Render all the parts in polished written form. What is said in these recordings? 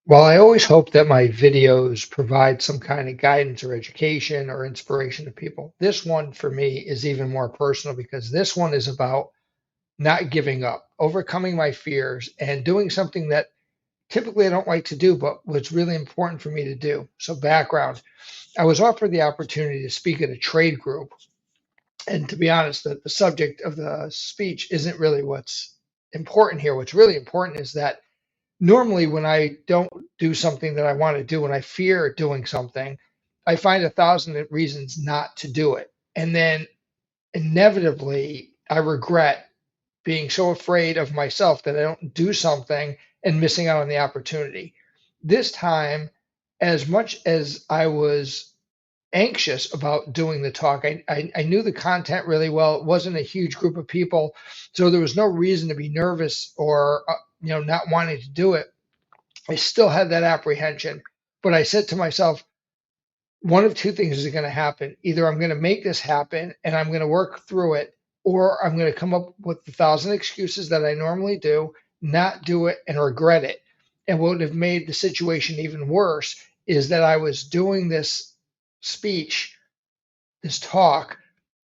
While I always hope that my videos provide some kind of guidance or education or inspiration to people, this one for me is even more personal because this one is about not giving up, overcoming my fears, and doing something that typically I don't like to do, but was really important for me to do. So, background, I was offered the opportunity to speak at a trade group. And to be honest, the subject of the speech isn't really what's important here. What's really important is that normally when I don't do something that I want to do, when I fear doing something, I find a thousand reasons not to do it. And then inevitably, I regret being so afraid of myself that I don't do something and missing out on the opportunity. This time, as much as I was anxious about doing the talk, I knew the content really well. It wasn't a huge group of people, so there was no reason to be nervous or not wanting to do it. I still had that apprehension, but I said to myself, one of two things is going to happen. Either I'm going to make this happen and I'm going to work through it, or I'm going to come up with a thousand excuses that I normally do, not do it, and regret it. And what would have made the situation even worse is that I was doing this speech, this talk,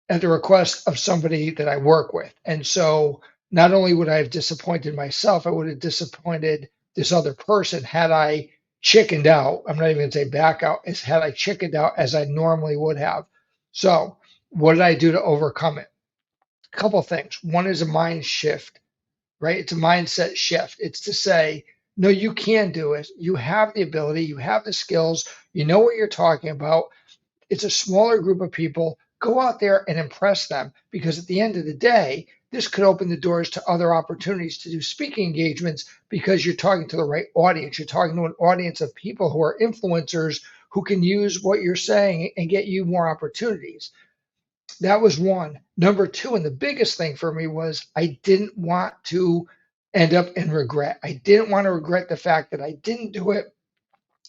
at the request of somebody that I work with. And so not only would I have disappointed myself, I would have disappointed this other person had I chickened out. I'm not even going to say back out, as had I chickened out as I normally would have. So, what did I do to overcome it? A couple of things. One is a mind shift, right? It's a mindset shift. It's to say, no, you can do it. You have the ability, you have the skills, you know what you're talking about. It's a smaller group of people. Go out there and impress them because at the end of the day, this could open the doors to other opportunities to do speaking engagements because you're talking to the right audience. You're talking to an audience of people who are influencers who can use what you're saying and get you more opportunities. That was one. Number two, and the biggest thing for me was I didn't want to end up in regret. I didn't want to regret the fact that I didn't do it,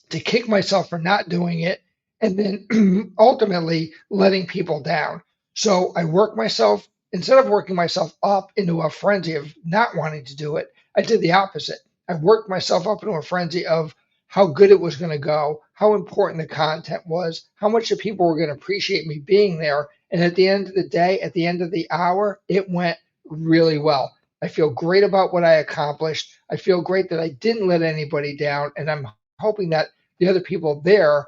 to kick myself for not doing it, and then ultimately letting people down. So I worked myself, instead of working myself up into a frenzy of not wanting to do it, I did the opposite. I worked myself up into a frenzy of how good it was going to go, how important the content was, how much the people were going to appreciate me being there. And at the end of the day, at the end of the hour, it went really well. I feel great about what I accomplished. I feel great that I didn't let anybody down. And I'm hoping that the other people there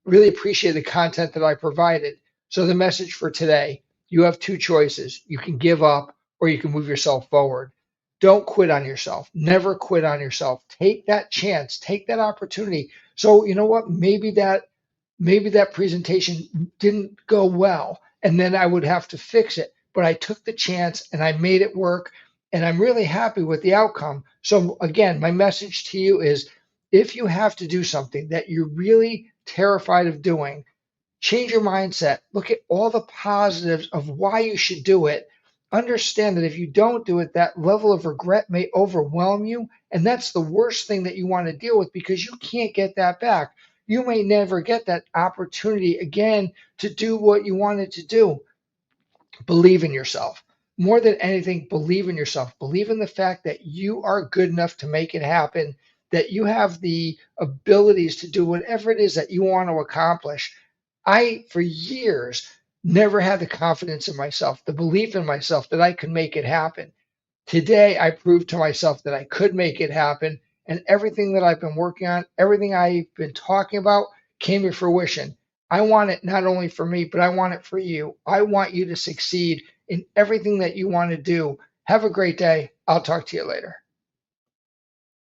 really appreciate the content that I provided. So the message for today, you have two choices. You can give up or you can move yourself forward. Don't quit on yourself. Never quit on yourself. Take that chance, take that opportunity. So you know what? Maybe that presentation didn't go well and then I would have to fix it. But I took the chance and I made it work and I'm really happy with the outcome. So again, my message to you is if you have to do something that you're really terrified of doing, change your mindset. Look at all the positives of why you should do it. Understand that if you don't do it, that level of regret may overwhelm you. And that's the worst thing that you want to deal with because you can't get that back. You may never get that opportunity again to do what you wanted to do. Believe in yourself. More than anything, believe in yourself. Believe in the fact that you are good enough to make it happen, that you have the abilities to do whatever it is that you want to accomplish. I, for years, never had the confidence in myself, the belief in myself that I could make it happen. Today, I proved to myself that I could make it happen, and everything that I've been working on, everything I've been talking about came to fruition. I want it not only for me, but I want it for you. I want you to succeed in everything that you want to do. Have a great day. I'll talk to you later.